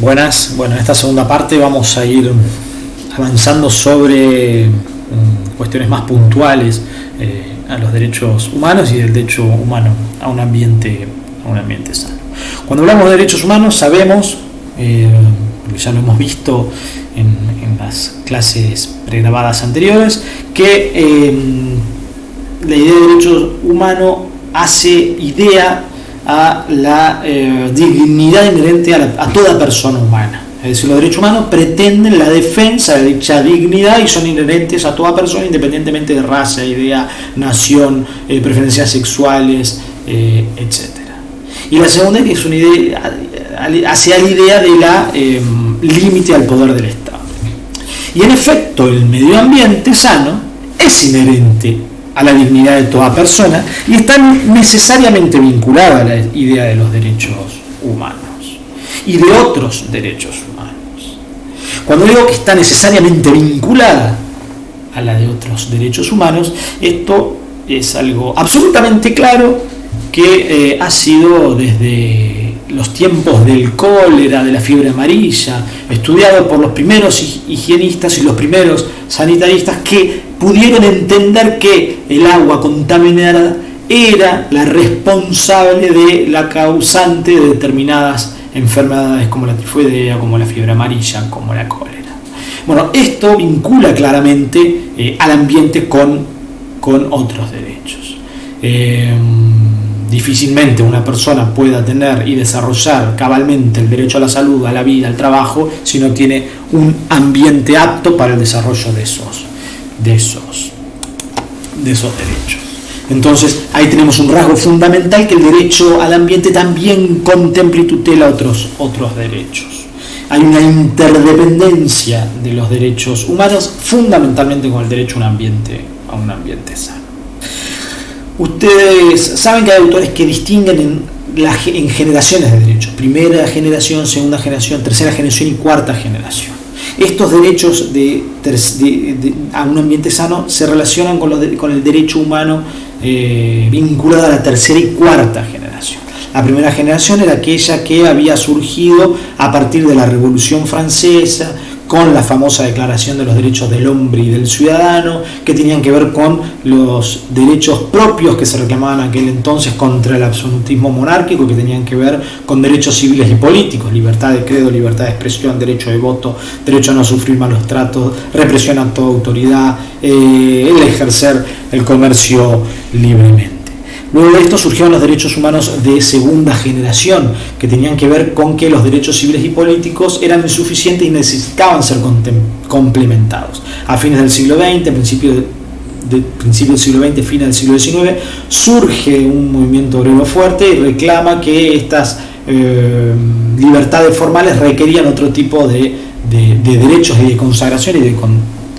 Buenas, bueno, en esta segunda parte vamos a ir avanzando sobre cuestiones más puntuales a los derechos humanos y del derecho humano a un ambiente sano. Cuando hablamos de derechos humanos sabemos, ya lo hemos visto en las clases pregrabadas anteriores, que la idea de derecho humano hace idea a la dignidad inherente a toda persona humana. Es decir, los derechos humanos pretenden la defensa de dicha dignidad y son inherentes a toda persona independientemente de raza, idea, nación, preferencias sexuales, etc. Y la segunda es que es una idea, hacia la idea de la límite al poder del Estado. Y en efecto, el medio ambiente sano es inherente a la dignidad de toda persona y está necesariamente vinculada a la idea de los derechos humanos y de otros derechos humanos. Cuando digo que está necesariamente vinculada a la de otros derechos humanos, esto es algo absolutamente claro que ha sido desde los tiempos del cólera, de la fiebre amarilla, estudiado por los primeros higienistas y los primeros sanitaristas que pudieron entender que el agua contaminada era la responsable de la causante de determinadas enfermedades como la tifoidea, como la fiebre amarilla, como la cólera. Bueno, esto vincula claramente al ambiente con otros derechos. Difícilmente una persona pueda tener y desarrollar cabalmente el derecho a la salud, a la vida, al trabajo, si no tiene un ambiente apto para el desarrollo de esos derechos. Entonces ahí tenemos un rasgo fundamental, que el derecho al ambiente también contempla y tutela otros derechos. Hay una interdependencia de los derechos humanos fundamentalmente con el derecho a un ambiente sano. Ustedes saben que hay autores que distinguen en generaciones de derechos: primera generación, segunda generación, tercera generación y cuarta generación. Estos derechos a un ambiente sano se relacionan con el derecho humano vinculado a la tercera y cuarta generación. La primera generación era aquella que había surgido a partir de la Revolución Francesa, con la famosa Declaración de los Derechos del Hombre y del Ciudadano, que tenían que ver con los derechos propios que se reclamaban en aquel entonces contra el absolutismo monárquico, que tenían que ver con derechos civiles y políticos: libertad de credo, libertad de expresión, derecho de voto, derecho a no sufrir malos tratos, represión a toda autoridad, el ejercer el comercio libremente. Luego de esto surgieron los derechos humanos de segunda generación, que tenían que ver con que los derechos civiles y políticos eran insuficientes y necesitaban ser complementados. A fines del siglo XX, principio del siglo XX, fin del siglo XIX, surge un movimiento obrero fuerte y reclama que estas libertades formales requerían otro tipo de derechos y de consagración y de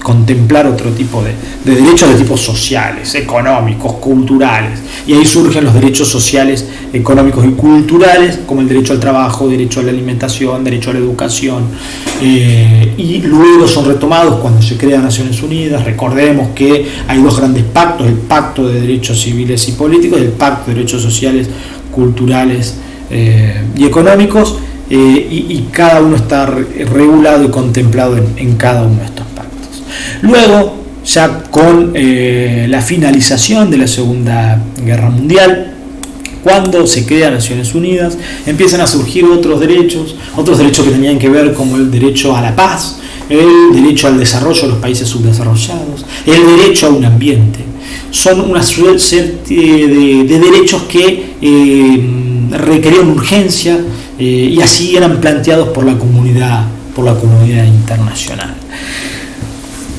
contemplar otro tipo de derechos de tipo sociales, económicos, culturales. Y ahí surgen los derechos sociales, económicos y culturales, como el derecho al trabajo, derecho a la alimentación, derecho a la educación, y luego son retomados cuando se crea Naciones Unidas. Recordemos que hay dos grandes pactos: el Pacto de Derechos Civiles y Políticos y el Pacto de Derechos Sociales, Culturales y Económicos, y cada uno está regulado y contemplado en cada uno de estos pactos. Luego, ya con la finalización de la Segunda Guerra Mundial, cuando se crea Naciones Unidas, empiezan a surgir otros derechos que tenían que ver como el derecho a la paz, el derecho al desarrollo de los países subdesarrollados, el derecho a un ambiente. Son una serie de derechos que requerían urgencia y así eran planteados por la comunidad internacional.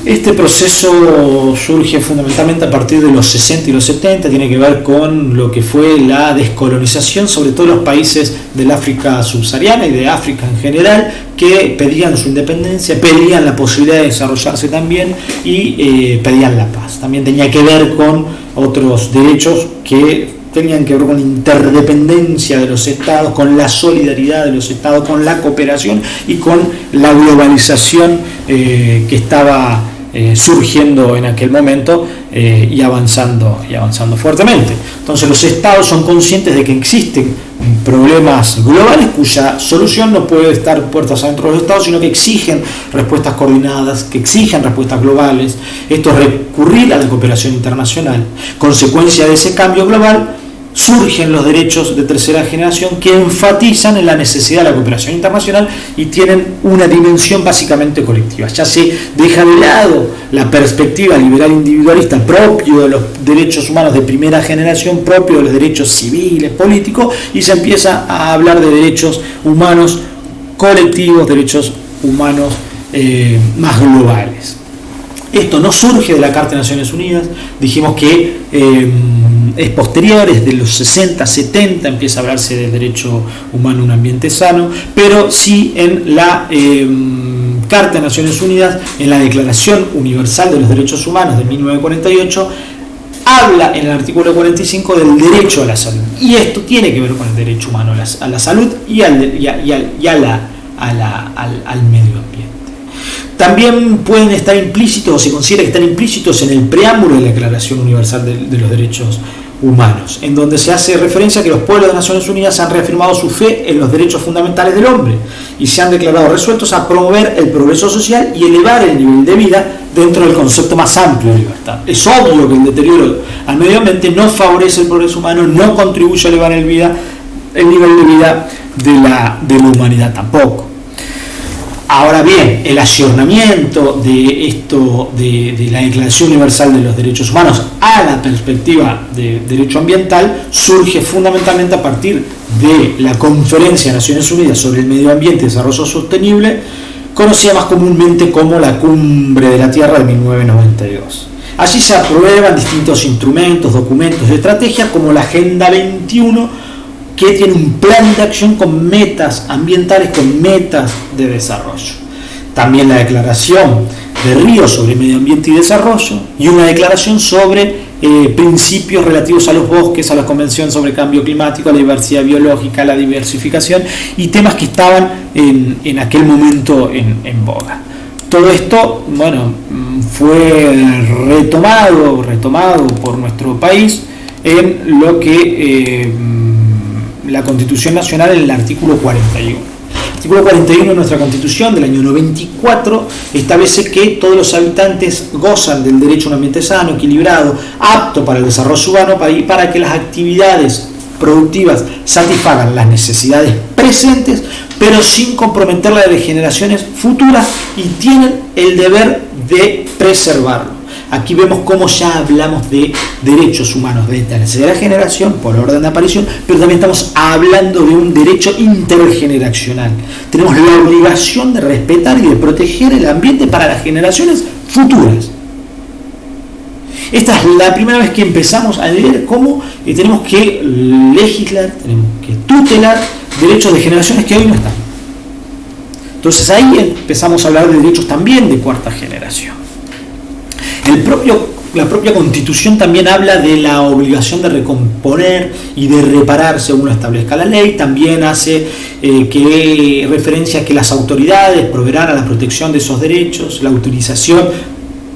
Este proceso surge fundamentalmente a partir de los 60 y los 70, tiene que ver con lo que fue la descolonización, sobre todo los países del África subsahariana y de África en general, que pedían su independencia, pedían la posibilidad de desarrollarse también y pedían la paz. También tenía que ver con otros derechos que tenían que ver con la interdependencia de los estados, con la solidaridad de los estados, con la cooperación y con la globalización que estaba surgiendo en aquel momento y avanzando fuertemente. Entonces los estados son conscientes de que existen problemas globales cuya solución no puede estar puertas adentro de los estados, sino que exigen respuestas coordinadas, que exigen respuestas globales. Esto es recurrir a la cooperación internacional. Consecuencia de ese cambio global, surgen los derechos de tercera generación que enfatizan en la necesidad de la cooperación internacional y tienen una dimensión básicamente colectiva. Ya se deja de lado la perspectiva liberal individualista propio de los derechos humanos de primera generación, propio de los derechos civiles, políticos, y se empieza a hablar de derechos humanos colectivos, derechos humanos más globales. Esto no surge de la Carta de Naciones Unidas, dijimos que es posterior, es de los 60, 70, empieza a hablarse de derecho humano a un ambiente sano, pero sí en la Carta de Naciones Unidas, en la Declaración Universal de los Derechos Humanos de 1948, habla en el artículo 45 del derecho a la salud. Y esto tiene que ver con el derecho humano a la salud y al medio ambiente. También pueden estar implícitos, o se considera que están implícitos en el preámbulo de la Declaración Universal de los Derechos Humanos, en donde se hace referencia a que los pueblos de las Naciones Unidas han reafirmado su fe en los derechos fundamentales del hombre y se han declarado resueltos a promover el progreso social y elevar el nivel de vida dentro del concepto más amplio de libertad. Es obvio que el deterioro al medio ambiente no favorece el progreso humano, no contribuye a elevar el nivel de vida de la humanidad tampoco. Ahora bien, el ayornamiento de la Declaración Universal de los Derechos Humanos a la perspectiva de derecho ambiental surge fundamentalmente a partir de la Conferencia de Naciones Unidas sobre el Medio Ambiente y Desarrollo Sostenible, conocida más comúnmente como la Cumbre de la Tierra de 1992. Allí se aprueban distintos instrumentos, documentos y estrategias como la Agenda 21, que tiene un plan de acción con metas ambientales, con metas de desarrollo. También la Declaración de Río sobre Medio Ambiente y Desarrollo y una declaración sobre principios relativos a los bosques, a la Convención sobre Cambio Climático, a la diversidad biológica, a la diversificación y temas que estaban en aquel momento en boga. Todo esto, fue retomado por nuestro país en lo que la Constitución Nacional en el artículo 41. El artículo 41 de nuestra Constitución del año 94 establece que todos los habitantes gozan del derecho a un ambiente sano, equilibrado, apto para el desarrollo humano para que las actividades productivas satisfagan las necesidades presentes, pero sin comprometer la de generaciones futuras y tienen el deber de preservarlo. Aquí vemos cómo ya hablamos de derechos humanos de tercera generación por orden de aparición, pero también estamos hablando de un derecho intergeneracional. Tenemos la obligación de respetar y de proteger el ambiente para las generaciones futuras. Esta es la primera vez que empezamos a ver cómo tenemos que legislar, tenemos que tutelar derechos de generaciones que hoy no están. Entonces ahí empezamos a hablar de derechos también de cuarta generación. La propia Constitución también habla de la obligación de recomponer y de reparar según lo establezca la ley. También hace referencia a que las autoridades proveerán a la protección de esos derechos, la utilización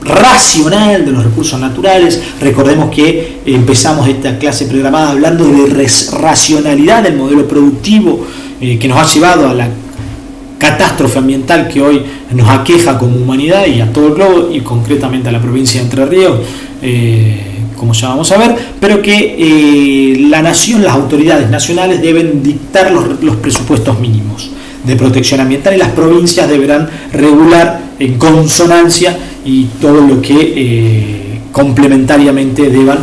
racional de los recursos naturales. Recordemos que empezamos esta clase programada hablando de racionalidad del modelo productivo que nos ha llevado a la catástrofe ambiental que hoy nos aqueja como humanidad y a todo el globo y concretamente a la provincia de Entre Ríos, como ya vamos a ver, pero que la nación, las autoridades nacionales deben dictar los presupuestos mínimos de protección ambiental y las provincias deberán regular en consonancia y todo lo que complementariamente deban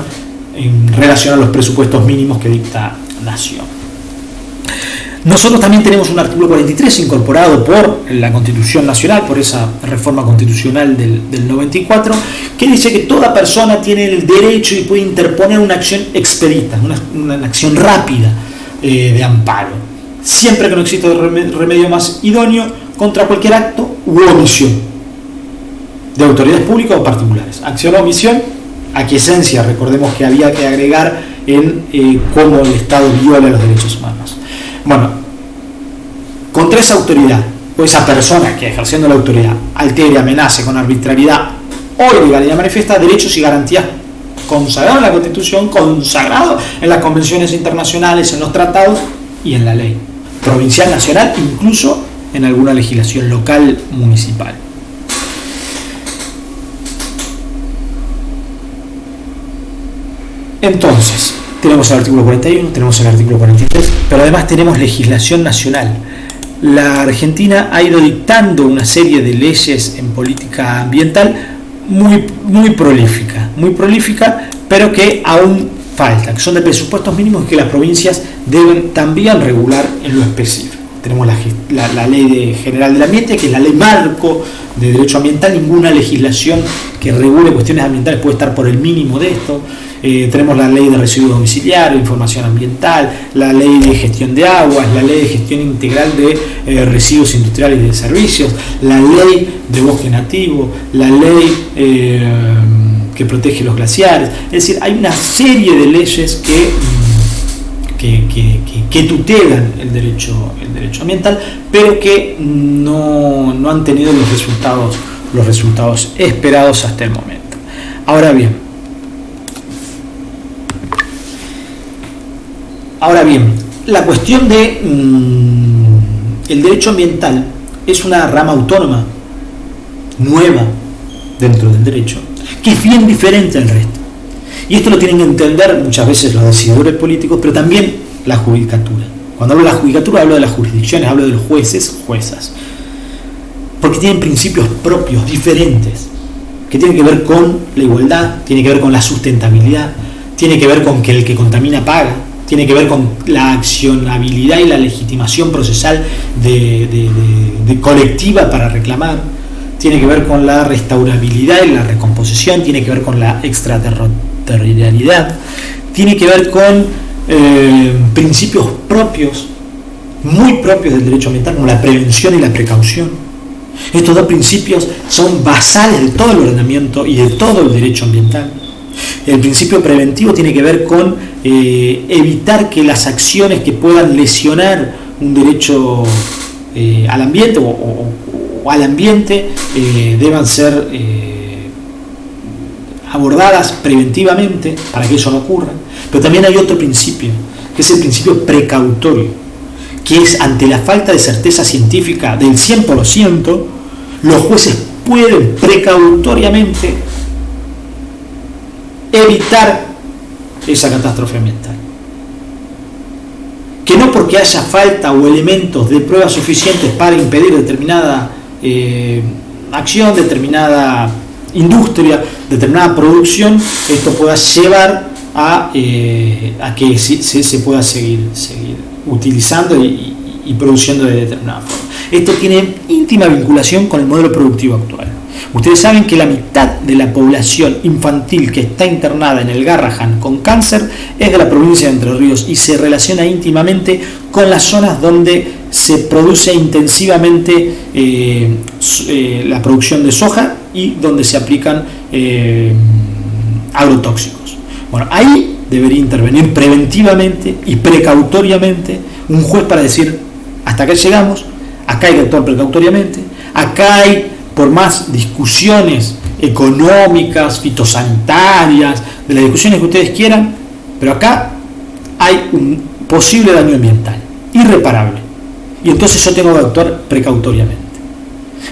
en relación a los presupuestos mínimos que dicta nación. Nosotros también tenemos un artículo 43 incorporado por la Constitución Nacional, por esa reforma constitucional del 94, que dice que toda persona tiene el derecho y puede interponer una acción expedita, una acción rápida de amparo, siempre que no exista remedio más idóneo contra cualquier acto u omisión de autoridades públicas o particulares. Acción o omisión, aquiescencia, recordemos que había que agregar en cómo el Estado viola los derechos humanos. Bueno, contra esa autoridad o esa persona que ejerciendo la autoridad altere, amenace con arbitrariedad o ilegalidad manifiesta derechos y garantías consagrado en la Constitución, consagrado en las convenciones internacionales, en los tratados y en la ley provincial, nacional, incluso en alguna legislación local, municipal. Entonces, tenemos el artículo 41, tenemos el artículo 43, pero además tenemos legislación nacional. La Argentina ha ido dictando una serie de leyes en política ambiental muy prolífica, pero que aún falta, que son de presupuestos mínimos y que las provincias deben también regular en lo específico. Tenemos la Ley General del Ambiente, que es la ley marco de derecho ambiental. Ninguna legislación que regule cuestiones ambientales puede estar por el mínimo de esto. Tenemos la ley de residuos domiciliarios, información ambiental, la ley de gestión de aguas, la ley de gestión integral de residuos industriales y de servicios, la ley de bosque nativo, la ley que protege los glaciares. Es decir, hay una serie de leyes que tutelan el derecho ambiental, pero que no han tenido los resultados esperados hasta el momento. Ahora bien, la cuestión de el derecho ambiental es una rama autónoma, nueva dentro del derecho, que es bien diferente al resto. Y esto lo tienen que entender muchas veces los decidores políticos, pero también la judicatura. Cuando hablo de la judicatura, hablo de las jurisdicciones, hablo de los jueces, juezas. Porque tienen principios propios, diferentes, que tienen que ver con la igualdad, tienen que ver con la sustentabilidad, tiene que ver con que el que contamina paga, tiene que ver con la accionabilidad y la legitimación procesal de colectiva para reclamar, tiene que ver con la restaurabilidad y la recomposición, tiene que ver con la extraterritorialidad, tiene que ver con principios propios, muy propios del derecho ambiental, como la prevención y la precaución. Estos dos principios son basales de todo el ordenamiento y de todo el derecho ambiental. El principio preventivo tiene que ver con evitar que las acciones que puedan lesionar un derecho al ambiente o al ambiente deban ser abordadas preventivamente para que eso no ocurra. Pero también hay otro principio, que es el principio precautorio, que es ante la falta de certeza científica del 100%, los jueces pueden precautoriamente evitar esa catástrofe ambiental. Que no porque haya falta o elementos de pruebas suficientes para impedir determinada acción, determinada industria, determinada producción, esto pueda llevar a que se pueda seguir utilizando y produciendo de determinada forma. Esto tiene íntima vinculación con el modelo productivo actual. Ustedes saben que la mitad de la población infantil que está internada en el Garrahan con cáncer es de la provincia de Entre Ríos y se relaciona íntimamente con las zonas donde se produce intensivamente la producción de soja y donde se aplican agrotóxicos. Bueno, ahí debería intervenir preventivamente y precautoriamente un juez para decir, hasta acá llegamos, acá hay que actuar precautoriamente, acá hay, por más discusiones económicas, fitosanitarias, de las discusiones que ustedes quieran, pero acá hay un posible daño ambiental, irreparable, y entonces yo tengo que actuar precautoriamente.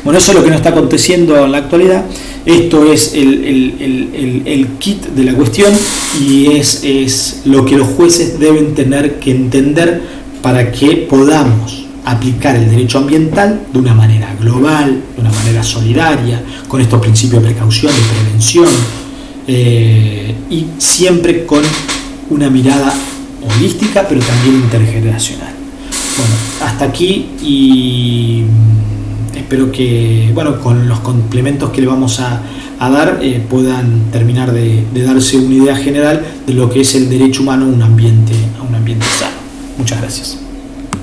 Bueno, eso es lo que no está aconteciendo en la actualidad. Esto es el kit de la cuestión y es lo que los jueces deben tener que entender para que podamos aplicar el derecho ambiental de una manera global, de una manera solidaria, con estos principios de precaución y prevención, y siempre con una mirada holística, pero también intergeneracional. Bueno, hasta aquí, y espero que, bueno, con los complementos que le vamos a dar puedan terminar de darse una idea general de lo que es el derecho humano a un ambiente sano. Muchas gracias.